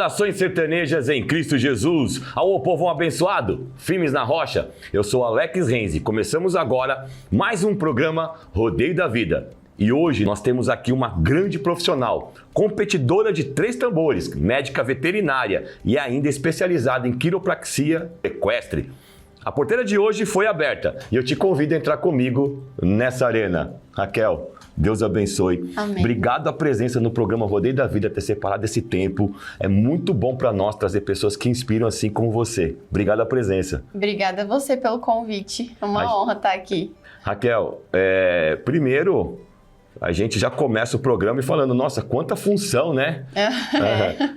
Saudações sertanejas em Cristo Jesus, ao povo abençoado, firmes na rocha. Eu sou Alex Renzi, começamos agora mais um programa Rodeio da Vida. E hoje nós temos aqui uma grande profissional, competidora de 3 tambores, médica veterinária e ainda especializada em quiropraxia equestre. A porteira de hoje foi aberta e eu te convido a entrar comigo nessa arena. Raquel, Deus abençoe. Amém. Obrigado a presença no programa Rodeio da Vida, ter separado esse tempo. É muito bom para nós trazer pessoas que inspiram assim como você. Obrigado a presença. Obrigada a você pelo convite. É uma honra estar aqui. Raquel, primeiro a gente já começa o programa falando, nossa, quanta função, né?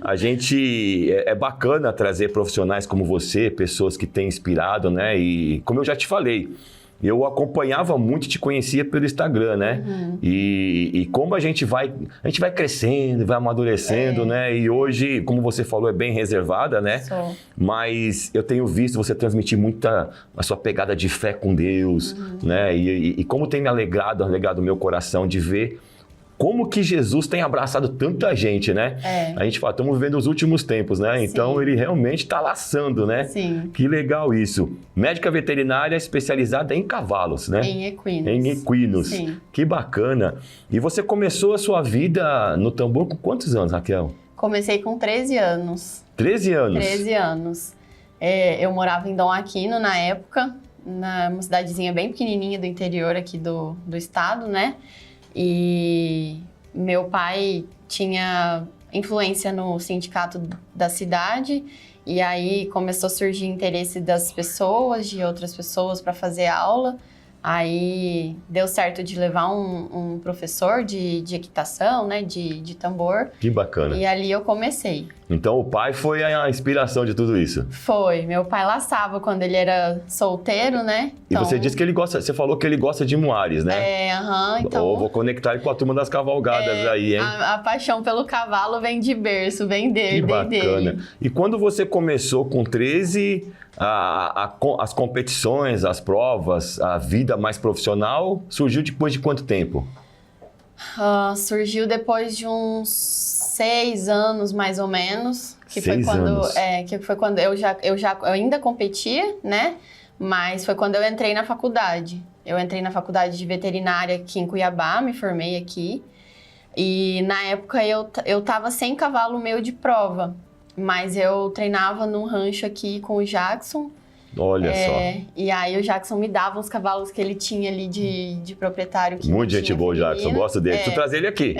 A gente, é bacana trazer profissionais como você, pessoas que têm inspirado, né? E como eu já te falei, eu acompanhava muito, te conhecia pelo Instagram, né? Uhum. E como a gente vai crescendo, vai amadurecendo, né? E hoje, como você falou, é bem reservada, né? Sou. Mas eu tenho visto você transmitir muita a sua pegada de fé com Deus, né? E como tem me alegrado o meu coração de ver como que Jesus tem abraçado tanta gente, né? A gente fala, estamos vivendo os últimos tempos, né? Então, Ele realmente está laçando, né? Sim. Que legal isso. Médica veterinária especializada em cavalos, né? Em equinos. Em equinos. Sim. Que bacana. E você começou a sua vida no tambor com quantos anos, Raquel? Comecei com 13 anos. 13 anos? 13 anos. Eu morava em Dom Aquino na época, numa cidadezinha bem pequenininha do interior aqui do estado, né? E meu pai tinha influência no sindicato da cidade e aí começou a surgir interesse das pessoas, de outras pessoas para fazer aula. Aí deu certo de levar um professor de equitação, né, de tambor. Que bacana. E ali eu comecei. Então o pai foi a inspiração de tudo isso? Foi. Meu pai laçava quando ele era solteiro, né? Então... E você disse que ele gosta, você falou que ele gosta de muares, né? Então... Vou conectar ele com a turma das cavalgadas aí, hein? A paixão pelo cavalo vem de berço, vem dele. Que bacana. E quando você começou com 13, as competições, as provas, a vida mais profissional, surgiu depois de quanto tempo? Surgiu depois de uns 6 anos, mais ou menos. Que foi quando eu ainda competia, né? Mas foi quando eu entrei na faculdade. Eu entrei na faculdade de veterinária aqui em Cuiabá, me formei aqui. E na época eu tava sem cavalo meu de prova. Mas eu treinava num rancho aqui com o Jackson. Olha só. E aí o Jackson me dava uns cavalos que ele tinha ali de proprietário. Que muito gente boa, Jackson. Gosto dele. Preciso trazer ele aqui.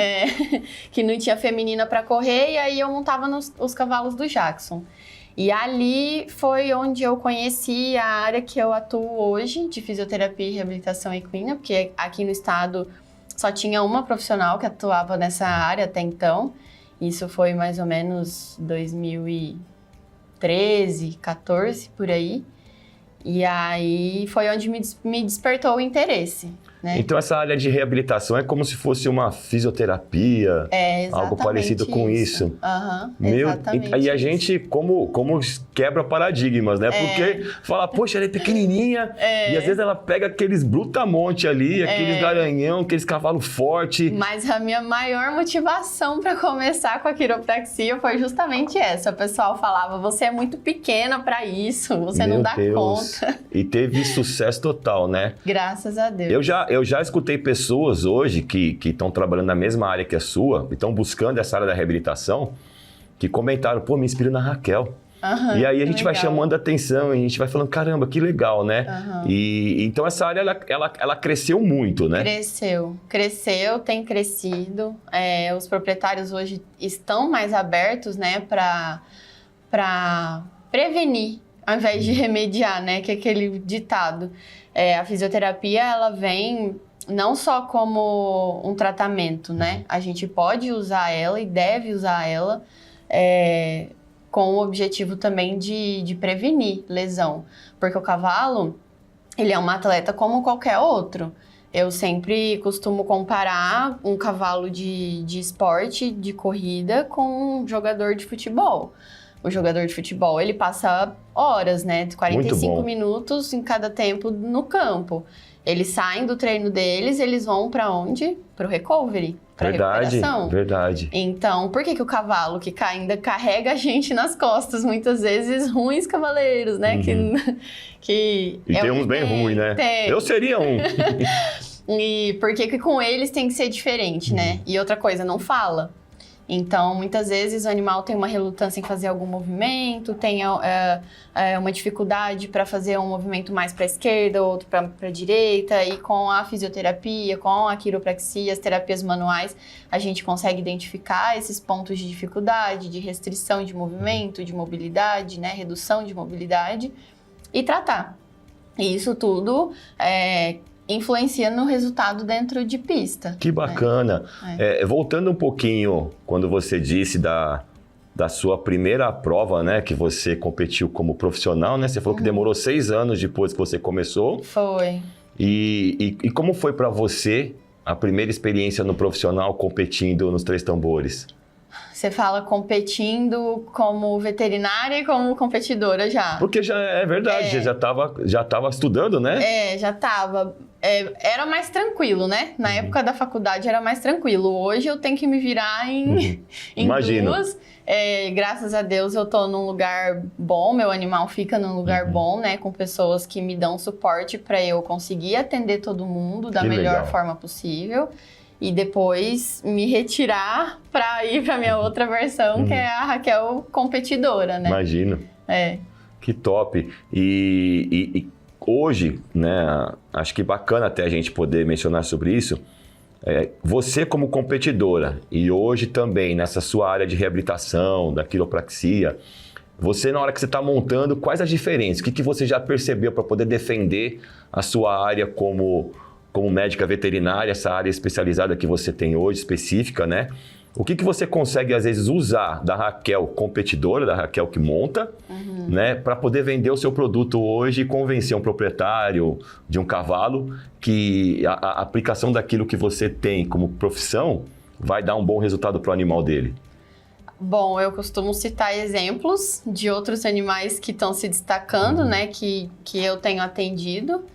Que não tinha feminina para correr. E aí eu montava os cavalos do Jackson. E ali foi onde eu conheci a área que eu atuo hoje, de fisioterapia e reabilitação equina. Porque aqui no estado só tinha uma profissional que atuava nessa área até então. Isso foi mais ou menos 2013, 14, por aí. E aí foi onde me despertou o interesse, né? Então essa área de reabilitação é como se fosse uma fisioterapia, algo parecido com isso. Exatamente. E a gente, como quebra paradigmas, né? Porque fala, poxa, ela é pequenininha e às vezes ela pega aqueles brutamonte ali, aqueles garanhão, aqueles cavalos fortes. Mas a minha maior motivação para começar com a quiropraxia foi justamente essa. O pessoal falava, você é muito pequena para isso, você não dá conta. E teve sucesso total, né? Graças a Deus. Eu já escutei pessoas hoje que estão trabalhando na mesma área que a sua, e estão buscando essa área da reabilitação, que comentaram, pô, me inspira na Raquel. E aí a gente vai chamando a atenção, e a gente vai falando, caramba, que legal, né? E então essa área, ela cresceu muito, né? Cresceu, tem crescido. Os proprietários hoje estão mais abertos, né, para prevenir, ao invés de remediar, né, que é aquele ditado. A fisioterapia, ela vem não só como um tratamento, né? A gente pode usar ela e deve usar ela com o objetivo também de prevenir lesão. Porque o cavalo, ele é um atleta como qualquer outro. Eu sempre costumo comparar um cavalo de esporte, de corrida, com um jogador de futebol. O jogador de futebol, ele passa horas, né? 45 minutos em cada tempo no campo. Eles saem do treino deles, eles vão para onde? Para o recovery, para recuperação. Verdade. Então, por que o cavalo que ainda carrega a gente nas costas, muitas vezes ruins cavaleiros, né? Que e tem uns bem ruins, né? Tem. Eu seria um. E por que com eles tem que ser diferente, né? E outra coisa, não fala. Então, muitas vezes o animal tem uma relutância em fazer algum movimento, tem uma dificuldade para fazer um movimento mais para a esquerda, outro para a direita, e com a fisioterapia, com a quiropraxia, as terapias manuais, a gente consegue identificar esses pontos de dificuldade, de restrição de movimento, de mobilidade, né, redução de mobilidade, e tratar. E isso tudo influencia no resultado dentro de pista. Que bacana. Voltando um pouquinho, quando você disse da sua primeira prova, né, que você competiu como profissional, né? Você falou que demorou 6 anos depois que você começou. Foi. E como foi para você a primeira experiência no profissional competindo nos 3 tambores? Você fala competindo como veterinária e como competidora já. Porque já é verdade, você já estava estudando, né? Já estava. Era mais tranquilo, né? Na época da faculdade era mais tranquilo. Hoje eu tenho que me virar em Imagino. 2. Graças a Deus eu tô num lugar bom, meu animal fica num lugar bom, né? Com pessoas que me dão suporte para eu conseguir atender todo mundo da melhor forma possível. E depois me retirar para ir para minha outra versão, que é a Raquel competidora, né? Imagino. Que top. E hoje, né, acho que bacana até a gente poder mencionar sobre isso, você como competidora e hoje também nessa sua área de reabilitação, da quiropraxia, você na hora que você está montando, quais as diferenças? O que você já percebeu para poder defender a sua área como médica veterinária, essa área especializada que você tem hoje, específica, né? O que você consegue, às vezes, usar da Raquel competidora, da Raquel que monta, né? Para poder vender o seu produto hoje e convencer um proprietário de um cavalo que a aplicação daquilo que você tem como profissão vai dar um bom resultado para o animal dele? Bom, eu costumo citar exemplos de outros animais que estão se destacando, né? Que eu tenho atendido.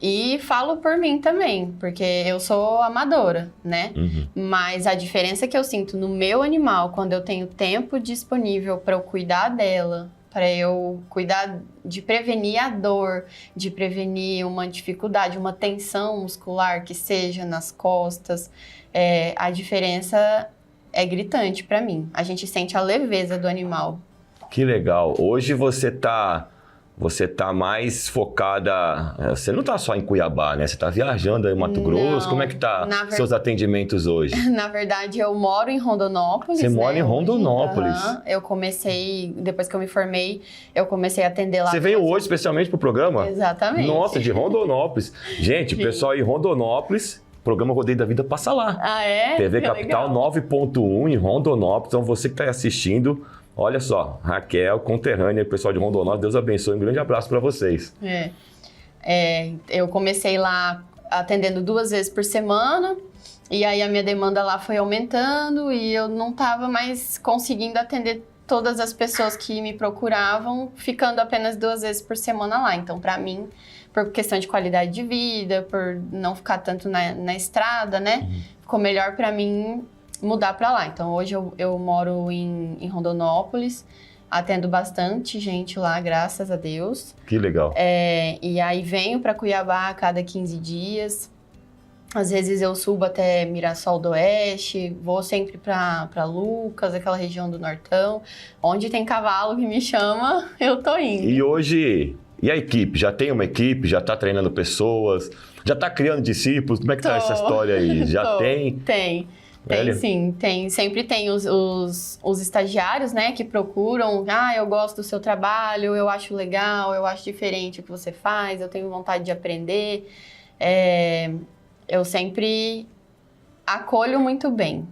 E falo por mim também, porque eu sou amadora, né? Mas a diferença que eu sinto no meu animal, quando eu tenho tempo disponível para eu cuidar dela, para eu cuidar de prevenir a dor, de prevenir uma dificuldade, uma tensão muscular que seja nas costas, a diferença é gritante para mim. A gente sente a leveza do animal. Que legal. Hoje você tá mais focada, você não tá só em Cuiabá, né? Você tá viajando aí em Mato Grosso, como é que tá seus atendimentos hoje? Na verdade, eu moro em Rondonópolis. Você mora em Rondonópolis? Eu comecei, depois que eu me formei, eu comecei a atender lá. Você veio hoje especialmente pro programa? Exatamente. Nossa, de Rondonópolis. Gente, pessoal em Rondonópolis, o programa Rodeio da Vida passa lá. Ah, é? TV Capital 9.1 em Rondonópolis, então você que tá aí assistindo, olha só, Raquel, conterrânea, pessoal de Rondonópolis, Deus abençoe, um grande abraço para vocês. Eu comecei lá atendendo 2 vezes por semana, e aí a minha demanda lá foi aumentando e eu não estava mais conseguindo atender todas as pessoas que me procuravam, ficando apenas 2 vezes por semana lá. Então, para mim, por questão de qualidade de vida, por não ficar tanto na estrada, né, ficou melhor para mim mudar para lá. Então, hoje eu moro em Rondonópolis, atendo bastante gente lá, graças a Deus. Que legal. E aí venho para Cuiabá a cada 15 dias. Às vezes eu subo até Mirassol do Oeste, vou sempre para Lucas, aquela região do Nortão. Onde tem cavalo que me chama, eu tô indo. E hoje, e a equipe? Já tem uma equipe? Já tá treinando pessoas? Já tá criando discípulos? Como é que tá essa história aí? Já tem? Tem. Tem sim, sempre tem os estagiários, né, que procuram, eu gosto do seu trabalho, eu acho legal, eu acho diferente o que você faz, eu tenho vontade de aprender. Eu sempre acolho muito bem,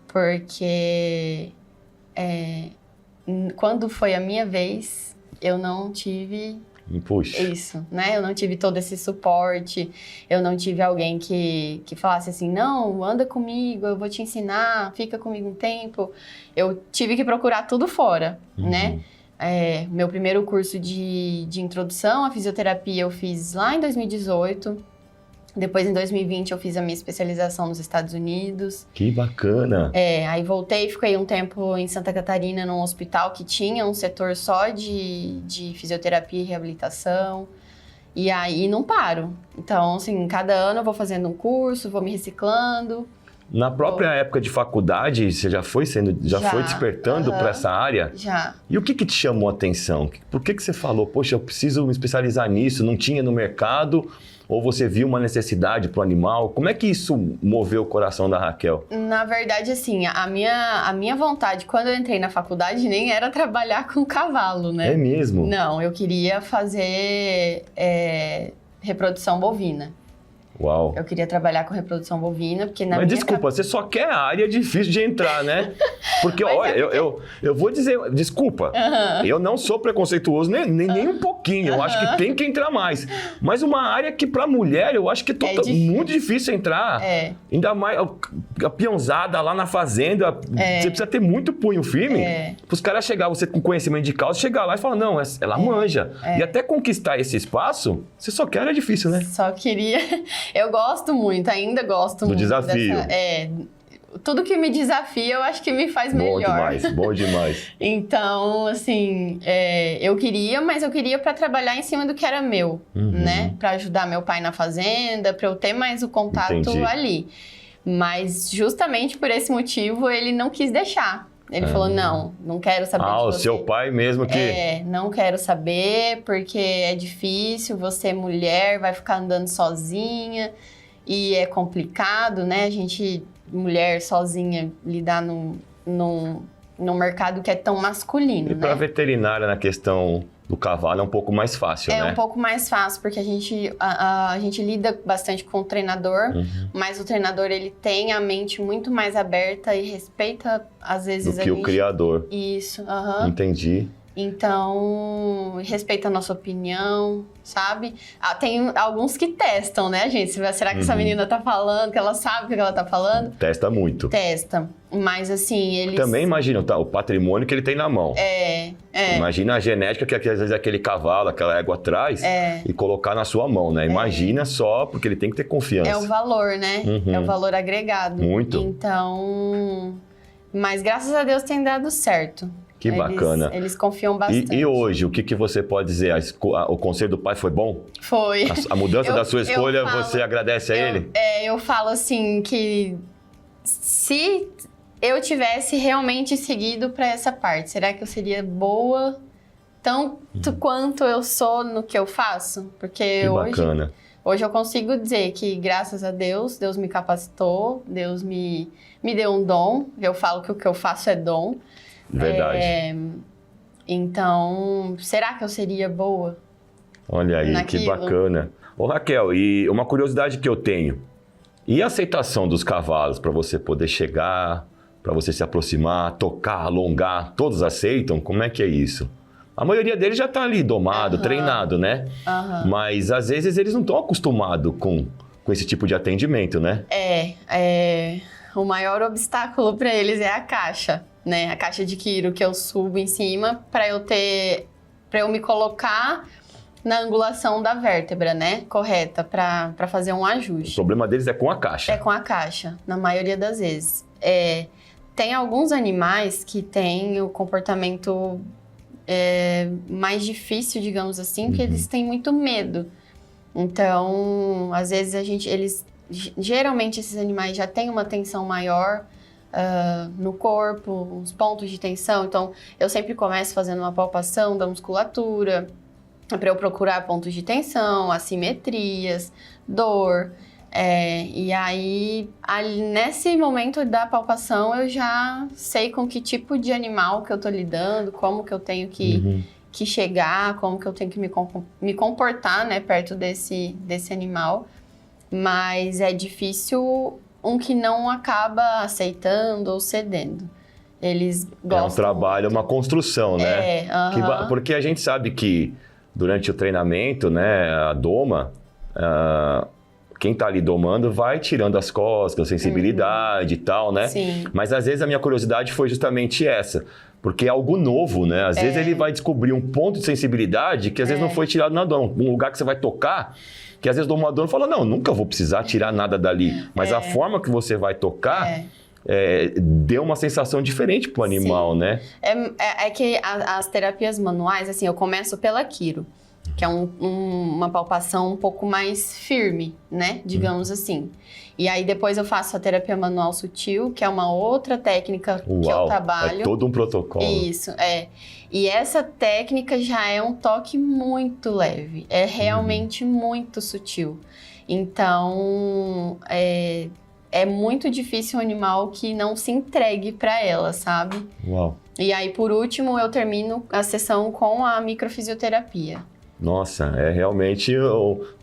porque quando foi a minha vez, eu não tive isso, né? Eu não tive todo esse suporte, eu não tive alguém que falasse assim, não, anda comigo, eu vou te ensinar, fica comigo um tempo. Eu tive que procurar tudo fora, né? Meu primeiro curso de introdução à fisioterapia eu fiz lá em 2018. Depois, em 2020, eu fiz a minha especialização nos Estados Unidos. Que bacana! Aí voltei, fiquei um tempo em Santa Catarina, num hospital que tinha um setor só de fisioterapia e reabilitação. E aí não paro. Então, assim, cada ano eu vou fazendo um curso, vou me reciclando. Na própria época de faculdade, você já foi despertando para essa área? Já. E o que te chamou a atenção? Por que você falou, poxa, eu preciso me especializar nisso, não tinha no mercado? Ou você viu uma necessidade para o animal? Como é que isso moveu o coração da Raquel? Na verdade, assim, a minha vontade, quando eu entrei na faculdade, nem era trabalhar com cavalo, né? É mesmo? Não, eu queria fazer reprodução bovina. Uau. Eu queria trabalhar com reprodução bovina, porque Mas desculpa, você só quer a área difícil de entrar, né? Porque, olha, eu vou dizer, desculpa, eu não sou preconceituoso nem um pouquinho, eu acho que tem que entrar mais. Mas uma área que pra mulher, eu acho que é muito difícil entrar. Ainda mais a peãozada lá na fazenda, você precisa ter muito punho firme. Para os caras chegar, você com conhecimento de causa, chegar lá e falar, não, ela manja. E até conquistar esse espaço, você só quer, é difícil, né? Só queria... Eu gosto muito, ainda gosto muito. Do desafio. Tudo que me desafia, eu acho que me faz melhor. Bom demais. Então, assim, eu queria para trabalhar em cima do que era meu, né? Para ajudar meu pai na fazenda, para eu ter mais o contato ali. Mas, justamente por esse motivo, ele não quis deixar. Ele falou, não quero saber de você. O seu pai mesmo que... não quero saber, porque é difícil, você é mulher, vai ficar andando sozinha, e é complicado, né? A gente, mulher sozinha, lidar num mercado que é tão masculino, E para veterinária, na questão do cavalo, é um pouco mais fácil, né? É um pouco mais fácil, porque a gente lida bastante com o treinador, mas o treinador, ele tem a mente muito mais aberta e respeita, às vezes, do que o criador. Isso, Entendi. Então, respeita a nossa opinião, sabe? Tem alguns que testam, né, gente? Será que essa menina tá falando, que ela sabe o que ela tá falando? Testa muito. Testa. Mas, assim, eles... Também imagina o patrimônio que ele tem na mão. Imagina a genética que às vezes aquele cavalo, aquela égua traz e colocar na sua mão, né? Imagina só, porque ele tem que ter confiança. É o valor, né? É o valor agregado. Muito. Então... Mas, graças a Deus, tem dado certo. Que bacana. Eles confiam bastante. E hoje, o que você pode dizer? O conselho do pai foi bom? Foi. A mudança da sua escolha, você agradece a ele? Eu falo assim que se eu tivesse realmente seguido para essa parte, será que eu seria boa tanto quanto eu sou no que eu faço? Porque que bacana. Hoje eu consigo dizer que, graças a Deus, Deus me capacitou, Deus me deu um dom. Eu falo que o que eu faço é dom. Verdade. Então, será que eu seria boa? Olha aí, naquilo? Que bacana. Ô Raquel, e uma curiosidade que eu tenho. E a aceitação dos cavalos para você poder chegar, para você se aproximar, tocar, alongar, todos aceitam? Como é que é isso? A maioria deles já está ali domado, treinado, né? Mas às vezes eles não estão acostumados com esse tipo de atendimento, né? O maior obstáculo para eles é a caixa, né? A caixa de quiro que eu subo em cima para eu me colocar na angulação da vértebra, né? Correta, para fazer um ajuste. O problema deles é com a caixa. É com a caixa, na maioria das vezes. Tem alguns animais que têm o comportamento mais difícil, digamos assim, porque eles têm muito medo. Então, às vezes geralmente esses animais já têm uma tensão maior no corpo, uns pontos de tensão. Então, eu sempre começo fazendo uma palpação da musculatura para eu procurar pontos de tensão, assimetrias, dor. E aí, nesse momento da palpação, eu já sei com que tipo de animal que eu tô lidando, como que eu tenho que chegar, como que eu tenho que me comportar, né, perto desse animal. Mas é difícil um que não acaba aceitando ou cedendo. Eles gostam. É um trabalho, uma construção, né? Porque a gente sabe que durante o treinamento, né, a doma, quem tá ali domando vai tirando as costas, a sensibilidade e tal, né? Sim. Mas às vezes a minha curiosidade foi justamente essa. Porque é algo novo, né? Às vezes ele vai descobrir um ponto de sensibilidade que às vezes não foi tirado na dor. Um lugar que você vai tocar, que às vezes o domador fala, não, nunca vou precisar tirar nada dali. Mas a forma que você vai tocar... deu uma sensação diferente pro animal, Sim. né? É que as terapias manuais, assim, eu começo pela quiro, que é uma palpação um pouco mais firme, né? Digamos assim. E aí depois eu faço a terapia manual sutil, que é uma outra técnica que eu trabalho. É todo um protocolo. Isso, E essa técnica já é um toque muito leve, é realmente muito sutil. Então, é muito difícil um animal que não se entregue para ela, sabe? Uau. E aí, por último, eu termino a sessão com a microfisioterapia. Nossa, é realmente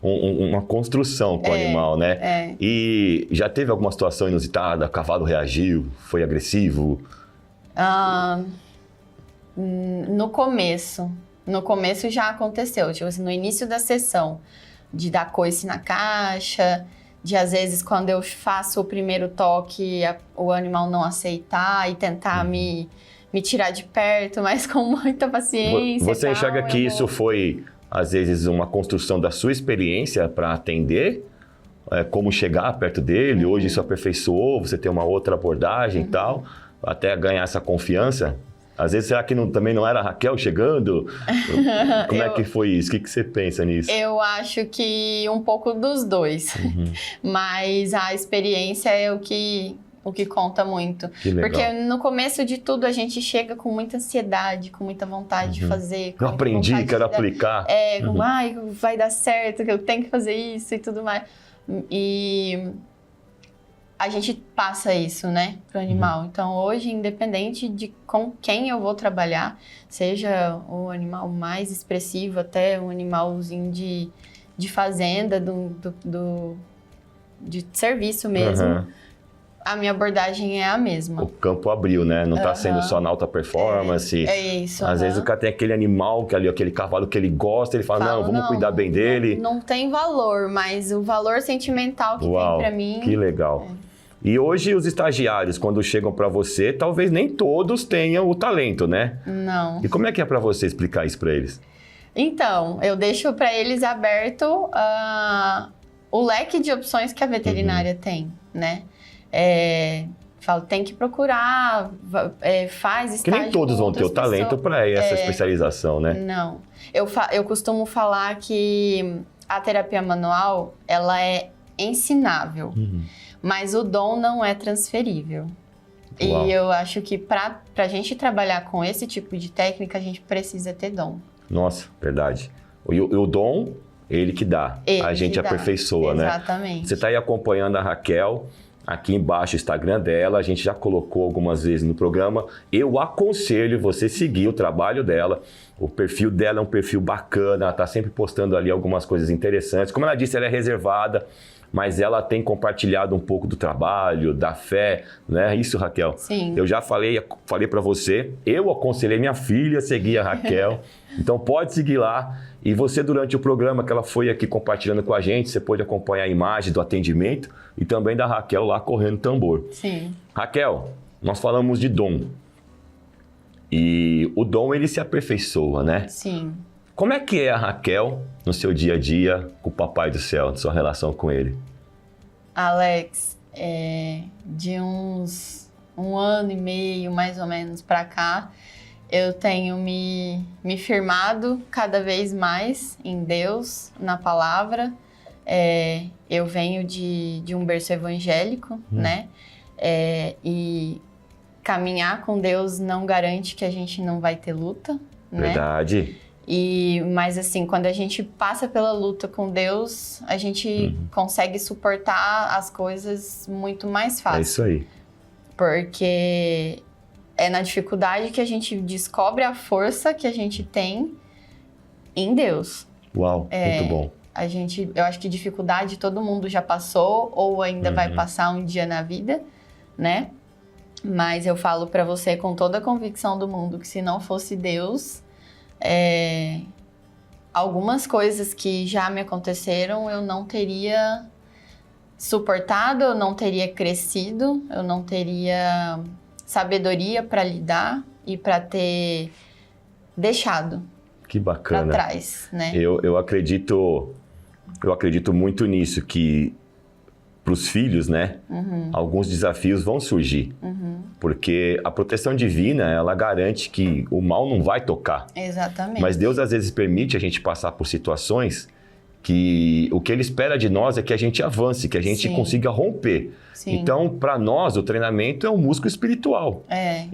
uma construção com o animal, né? E já teve alguma situação inusitada? O cavalo reagiu? Foi agressivo? No começo já aconteceu. Tipo assim, no início da sessão, de dar coice na caixa... De, às vezes, quando eu faço o primeiro toque, o animal não aceitar e tentar me tirar de perto, mas com muita paciência. Você enxerga que isso foi, às vezes, uma construção da sua experiência para atender? Como chegar perto dele? Hoje isso aperfeiçoou, você tem uma outra abordagem e tal, até ganhar essa confiança? Às vezes, será que também não era a Raquel chegando? Como é que foi isso? O que você pensa nisso? Eu acho que um pouco dos dois. Mas a experiência é o que conta muito. Que legal. Porque no começo de tudo a gente chega com muita ansiedade, com muita vontade de fazer. Eu aprendi, quero aplicar. Vai dar certo, que eu tenho que fazer isso e tudo mais. E... a gente passa isso, né, pro animal. Então, hoje, independente de com quem eu vou trabalhar, seja o animal mais expressivo, até um animalzinho de fazenda, de serviço mesmo, a minha abordagem é a mesma. O campo abriu, né? Não tá sendo só na alta performance. É isso. Às vezes o cara tem aquele animal, aquele cavalo que ele gosta, ele fala, não, vamos cuidar bem dele. Não tem valor, mas o valor sentimental que tem pra mim... Que legal. E hoje os estagiários, quando chegam para você, talvez nem todos tenham o talento, né? Não. E como é que é para você explicar isso para eles? Então, eu deixo para eles aberto o leque de opções que a veterinária tem, né? Falo, tem que procurar, faz estágio. Que nem todos vão ter o talento para essa especialização, né? Não. Eu costumo falar que a terapia manual, ela é ensinável. Mas o dom não é transferível. Uau. E eu acho que para a gente trabalhar com esse tipo de técnica, a gente precisa ter dom. Nossa, verdade. O dom, ele que dá. A gente aperfeiçoa, né? Exatamente. Você está aí acompanhando a Raquel. Aqui embaixo o Instagram dela, a gente já colocou algumas vezes no programa. Eu aconselho você seguir o trabalho dela. O perfil dela é um perfil bacana, ela está sempre postando ali algumas coisas interessantes. Como ela disse, ela é reservada, mas ela tem compartilhado um pouco do trabalho, da fé, né? Isso, Raquel? Sim. Eu já falei para você, eu aconselhei minha filha a seguir a Raquel, então pode seguir lá. E você, durante o programa que ela foi aqui compartilhando com a gente, você pôde acompanhar a imagem do atendimento e também da Raquel lá correndo tambor. Sim. Raquel, nós falamos de dom. E o dom, ele se aperfeiçoa, né? Sim. Como é que é a Raquel no seu dia a dia com o Papai do Céu, na sua relação com ele? Alex, de um ano e meio, mais ou menos, para cá, eu tenho me firmado cada vez mais em Deus, na palavra. Eu venho de um berço evangélico, né? E caminhar com Deus não garante que a gente não vai ter luta, né? Verdade. Mas assim, quando a gente passa pela luta com Deus, a gente consegue suportar as coisas muito mais fácil. É isso aí. Porque é na dificuldade que a gente descobre a força que a gente tem em Deus. Uau, muito bom. Eu acho que dificuldade todo mundo já passou ou ainda vai passar um dia na vida, né? Mas eu falo pra você com toda a convicção do mundo que se não fosse Deus, algumas coisas que já me aconteceram eu não teria suportado, eu não teria crescido, eu não teria sabedoria para lidar e para ter deixado Que para bacana. trás, né? Eu acredito muito nisso, que para os filhos, né, alguns desafios vão surgir. Porque a proteção divina, ela garante que o mal não vai tocar. Exatamente. Mas Deus às vezes permite a gente passar por situações que o que Ele espera de nós é que a gente avance, que a gente Sim. consiga romper. Sim. Então, para nós, o treinamento é um músculo espiritual.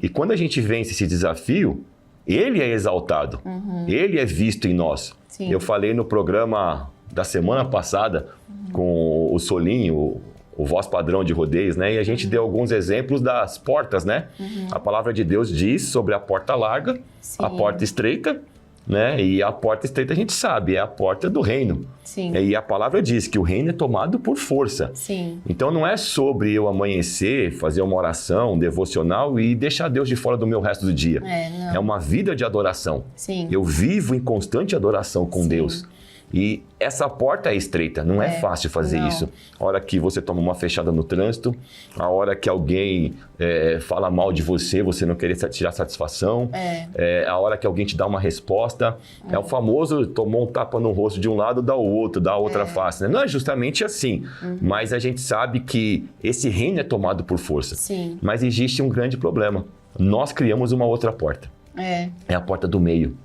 E quando a gente vence esse desafio, ele é exaltado, ele é visto em nós. Sim. Eu falei no programa da semana passada com o Solinho, o voz padrão de rodeios, né? E a gente deu alguns exemplos das portas, né? A palavra de Deus diz sobre a porta larga, Sim. a porta estreita, né? E a porta estreita a gente sabe, é a porta do reino. Sim. E a palavra diz que o reino é tomado por força. Sim. Então não é sobre eu amanhecer, fazer uma oração, um devocional e deixar Deus de fora do meu resto do dia. Não. É uma vida de adoração. Sim. Eu vivo em constante adoração com Sim. Deus. E essa porta é estreita, não é fácil fazer não. isso. A hora que você toma uma fechada no trânsito, a hora que alguém fala mal de você, você não querer tirar satisfação, a hora que alguém te dá uma resposta, é o famoso tomou um tapa no rosto de um lado, dá o outro, dá a outra face. Né? Não é justamente assim, mas a gente sabe que esse reino é tomado por força. Sim. Mas existe um grande problema. Nós criamos uma outra porta. É a porta do meio.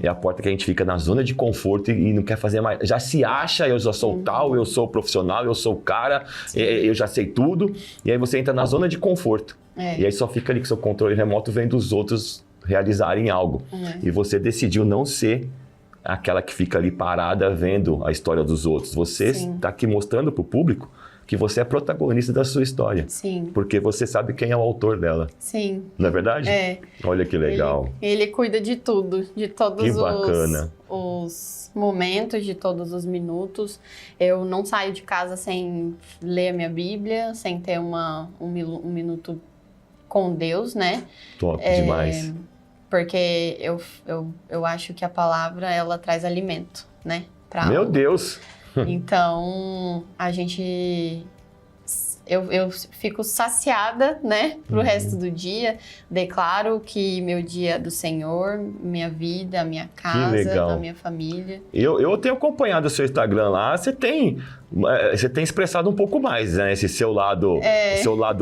É a porta que a gente fica na zona de conforto e não quer fazer mais. Já se acha, eu já sou tal, eu sou profissional, eu sou o cara, eu já sei tudo. E aí você entra na zona de conforto. E aí só fica ali com seu controle remoto vendo os outros realizarem algo. E você decidiu não ser aquela que fica ali parada vendo a história dos outros. Você está aqui mostrando para o público que você é protagonista da sua história. Sim. Porque você sabe quem é o autor dela. Sim. Não é verdade? Olha que legal. Ele cuida de tudo, de todos Que bacana. os momentos, de todos os minutos. Eu não saio de casa sem ler a minha Bíblia, sem ter um minuto com Deus, né? Top demais. Porque eu acho que a palavra, ela traz alimento, né? Pra Meu alma. Deus! Então, a gente... Eu fico saciada, né? Pro resto do dia. Declaro que meu dia é do Senhor, minha vida, a minha casa, a minha família. Eu tenho acompanhado o seu Instagram lá, você tem expressado um pouco mais, né? Esse seu lado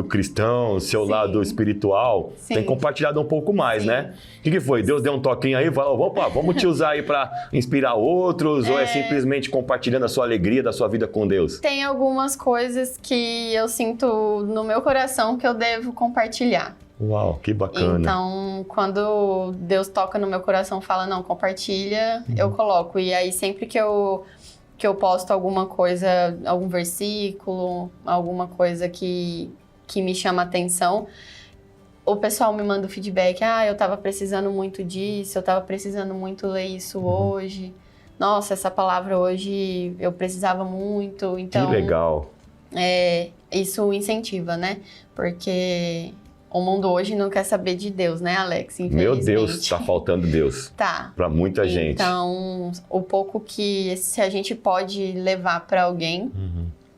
cristão, seu lado espiritual. Sim. Tem compartilhado um pouco mais, né? O que foi? Deus deu um toquinho aí e falou, opa, vamos te usar aí para inspirar outros? Ou é simplesmente compartilhando a sua alegria da sua vida com Deus? Tem algumas coisas que eu sinto no meu coração que eu devo compartilhar. Uau, que bacana. Então, quando Deus toca no meu coração, fala, não, compartilha, eu coloco. E aí, sempre que eu posto alguma coisa, algum versículo, alguma coisa que me chama a atenção, o pessoal me manda o feedback, eu tava precisando muito disso, eu tava precisando muito ler isso hoje. Nossa, essa palavra hoje eu precisava muito. Então, que legal. Isso incentiva, né? Porque o mundo hoje não quer saber de Deus, né, Alex? Meu Deus, tá faltando Deus. Tá. Pra muita gente. Então, o pouco que se a gente pode levar para alguém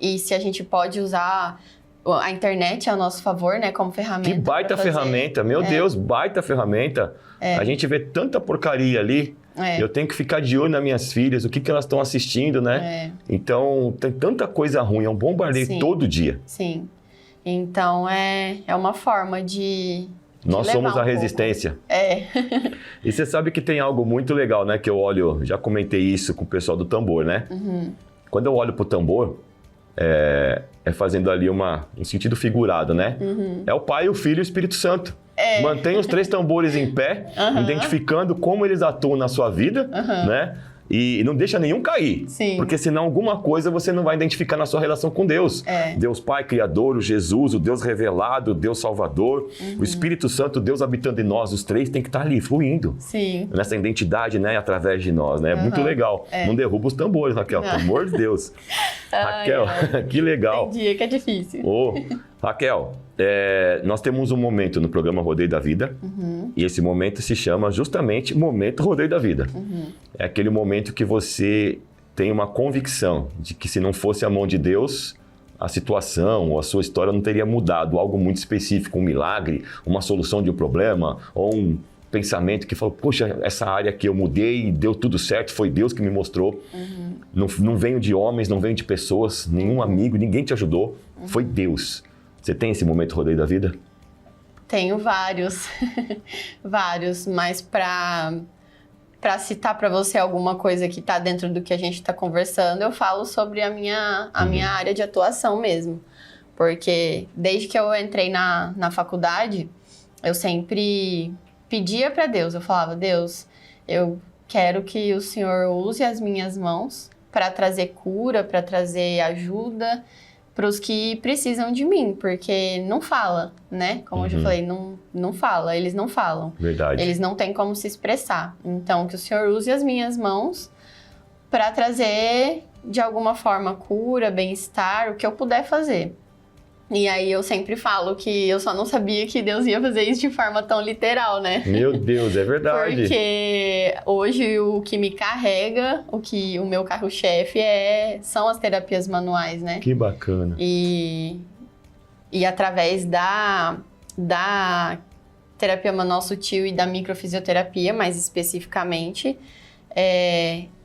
e se a gente pode usar a internet a nosso favor, né, como ferramenta. Que baita ferramenta, meu Deus, baita ferramenta. A gente vê tanta porcaria ali. Eu tenho que ficar de olho nas minhas filhas, o que elas estão assistindo, né? Então, tem tanta coisa ruim, é um bombardeio todo dia. Sim. Então, é uma forma de Nós somos a resistência. E você sabe que tem algo muito legal, né? Que eu olho, já comentei isso com o pessoal do tambor, né? Quando eu olho pro tambor, é fazendo ali um sentido figurado, né? É o Pai, o Filho e o Espírito Santo. Mantém os 3 tambores em pé, identificando como eles atuam na sua vida, né? E não deixa nenhum cair. Sim. Porque senão alguma coisa você não vai identificar na sua relação com Deus. Deus Pai, Criador, o Jesus, o Deus revelado, o Deus Salvador, o Espírito Santo, Deus habitando em nós, os 3 tem que estar ali, fluindo. Sim. Nessa identidade, né? Através de nós, né? Muito legal. Não derruba os tambores, Raquel, pelo amor de Deus. Raquel, que legal. Tem dia que é difícil. Raquel, nós temos um momento no programa Rodeio da Vida e esse momento se chama justamente Momento Rodeio da Vida. É aquele momento que você tem uma convicção de que se não fosse a mão de Deus, a situação ou a sua história não teria mudado, algo muito específico, um milagre, uma solução de um problema ou um pensamento que falou, poxa, essa área que eu mudei e deu tudo certo, foi Deus que me mostrou. Não venho de homens, não venho de pessoas, nenhum amigo, ninguém te ajudou, foi Deus. Você tem esse momento rodeio da vida? Tenho vários, vários, mas para citar para você alguma coisa que está dentro do que a gente está conversando, eu falo sobre a minha área de atuação mesmo. Porque desde que eu entrei na faculdade, eu sempre pedia para Deus, eu falava, Deus, eu quero que o Senhor use as minhas mãos para trazer cura, para trazer ajuda para os que precisam de mim, porque não fala, né? Como eu já falei, não fala, eles não falam. Verdade. Eles não têm como se expressar. Então, que o Senhor use as minhas mãos para trazer, de alguma forma, cura, bem-estar, o que eu puder fazer. E aí eu sempre falo que eu só não sabia que Deus ia fazer isso de forma tão literal, né? Meu Deus, é verdade. Porque hoje o que me carrega, o meu carro-chefe são as terapias manuais, né? Que bacana. E através da terapia manual sutil e da microfisioterapia, mais especificamente,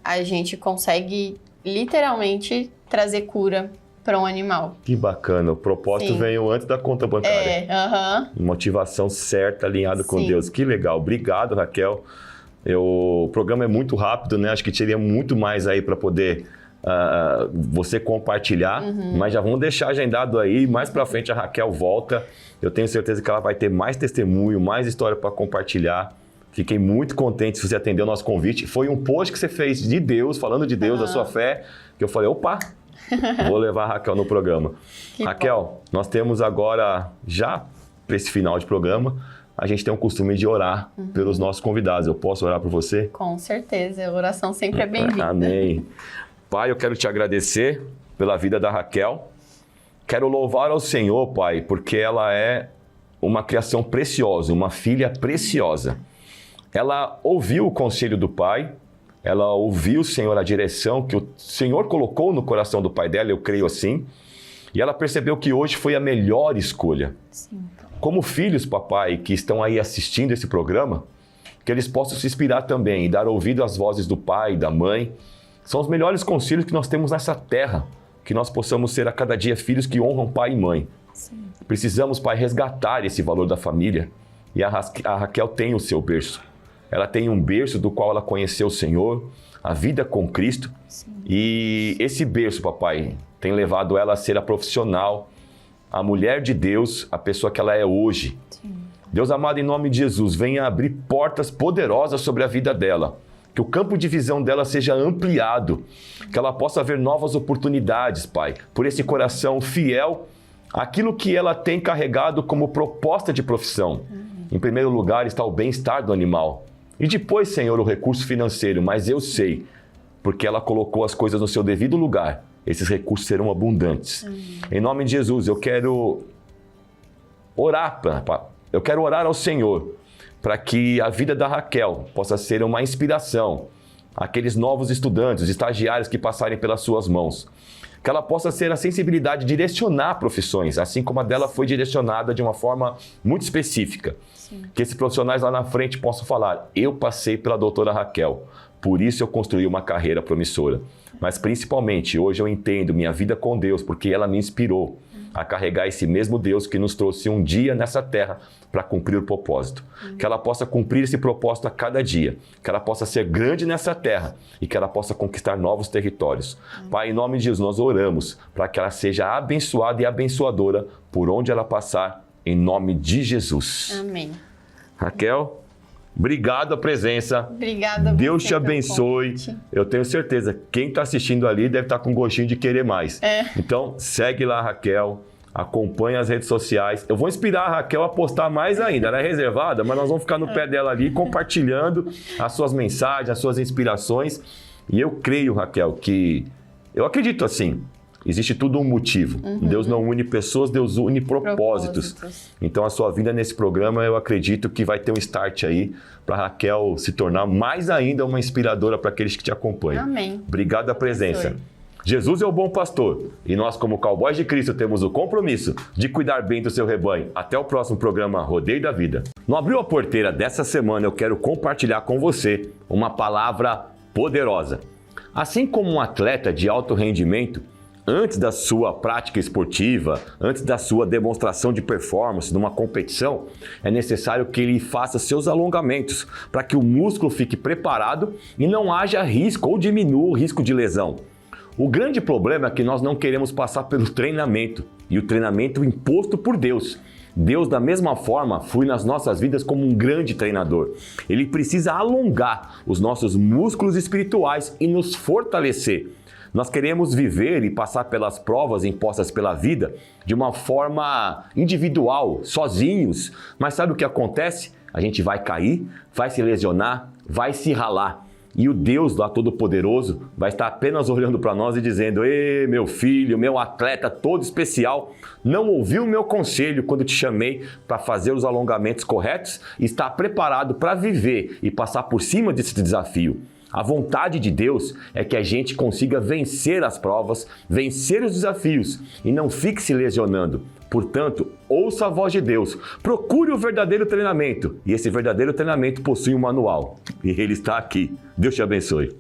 a gente consegue literalmente trazer cura para um animal. Que bacana. O propósito veio antes da conta bancária. Motivação certa, alinhado com Deus. Que legal. Obrigado, Raquel. O programa é muito rápido, né? Acho que teria muito mais aí para poder você compartilhar, mas já vamos deixar agendado aí. Mais para frente a Raquel volta. Eu tenho certeza que ela vai ter mais testemunho, mais história para compartilhar. Fiquei muito contente se você atendeu o nosso convite. Foi um post que você fez de Deus, falando de Deus, da sua fé, que eu falei, opa, vou levar a Raquel no programa. Raquel, nós temos agora, já para esse final de programa, a gente tem um costume de orar pelos nossos convidados. Eu posso orar por você? Com certeza, a oração sempre é bem-vinda. Amém. Pai, eu quero te agradecer pela vida da Raquel. Quero louvar ao Senhor, Pai, porque ela é uma criação preciosa, uma filha preciosa. Ela ouviu o conselho do Pai, ela ouviu, Senhor, a direção que o Senhor colocou no coração do pai dela, eu creio assim, e ela percebeu que hoje foi a melhor escolha. Sim. Como filhos, papai, que estão aí assistindo esse programa, que eles possam se inspirar também e dar ouvido às vozes do pai e da mãe. São os melhores conselhos que nós temos nessa terra, que nós possamos ser a cada dia filhos que honram pai e mãe. Sim. Precisamos, Pai, resgatar esse valor da família, e a Raquel tem o seu berço. Ela tem um berço do qual ela conheceu o Senhor, a vida com Cristo. Sim. E esse berço, papai, tem levado ela a ser a profissional, a mulher de Deus, a pessoa que ela é hoje. Sim. Deus amado, em nome de Jesus, venha abrir portas poderosas sobre a vida dela. Que o campo de visão dela seja ampliado, que ela possa ver novas oportunidades, Pai, por esse coração fiel àquilo que ela tem carregado como proposta de profissão. Em primeiro lugar está o bem-estar do animal. E depois, Senhor, o recurso financeiro, mas eu sei, porque ela colocou as coisas no seu devido lugar, esses recursos serão abundantes. Em nome de Jesus, eu quero orar ao Senhor, para que a vida da Raquel possa ser uma inspiração àqueles novos estudantes, estagiários que passarem pelas suas mãos. Que ela possa ser a sensibilidade de direcionar profissões, assim como a dela foi direcionada de uma forma muito específica. Sim. Que esses profissionais lá na frente possam falar, eu passei pela doutora Raquel, por isso eu construí uma carreira promissora. Mas principalmente, hoje eu entendo minha vida com Deus, porque ela me inspirou a carregar esse mesmo Deus que nos trouxe um dia nessa terra para cumprir o propósito. Que ela possa cumprir esse propósito a cada dia. Que ela possa ser grande nessa terra e que ela possa conquistar novos territórios. Pai, em nome de Jesus, nós oramos para que ela seja abençoada e abençoadora por onde ela passar, em nome de Jesus. Amém. Raquel, obrigado a presença. Obrigada. Deus te abençoe. Eu tenho certeza, quem está assistindo ali deve estar com gostinho de querer mais. Então, segue lá, Raquel. Acompanhe as redes sociais. Eu vou inspirar a Raquel a postar mais ainda. Ela é reservada, mas nós vamos ficar no pé dela ali, compartilhando as suas mensagens, as suas inspirações. E eu creio, Raquel, que... Eu acredito assim, existe tudo um motivo. Deus não une pessoas, Deus une propósitos. Então, a sua vinda nesse programa, eu acredito que vai ter um start aí para Raquel se tornar mais ainda uma inspiradora para aqueles que te acompanham. Amém. Obrigado a presença. Jesus é o bom pastor e nós, como cowboys de Cristo, temos o compromisso de cuidar bem do seu rebanho. Até o próximo programa Rodeio da Vida. No Abriu a Porteira dessa semana, eu quero compartilhar com você uma palavra poderosa. Assim como um atleta de alto rendimento, antes da sua prática esportiva, antes da sua demonstração de performance numa competição, é necessário que ele faça seus alongamentos para que o músculo fique preparado e não haja risco ou diminua o risco de lesão. O grande problema é que nós não queremos passar pelo treinamento, e o treinamento imposto por Deus. Deus, da mesma forma, flui nas nossas vidas como um grande treinador. Ele precisa alongar os nossos músculos espirituais e nos fortalecer. Nós queremos viver e passar pelas provas impostas pela vida de uma forma individual, sozinhos. Mas sabe o que acontece? A gente vai cair, vai se lesionar, vai se ralar. E o Deus lá Todo-Poderoso vai estar apenas olhando para nós e dizendo: "Ê, meu filho, meu atleta todo especial, não ouviu o meu conselho quando te chamei para fazer os alongamentos corretos e está preparado para viver e passar por cima desse desafio." A vontade de Deus é que a gente consiga vencer as provas, vencer os desafios e não fique se lesionando. Portanto, ouça a voz de Deus, procure o verdadeiro treinamento e esse verdadeiro treinamento possui um manual e ele está aqui. Deus te abençoe.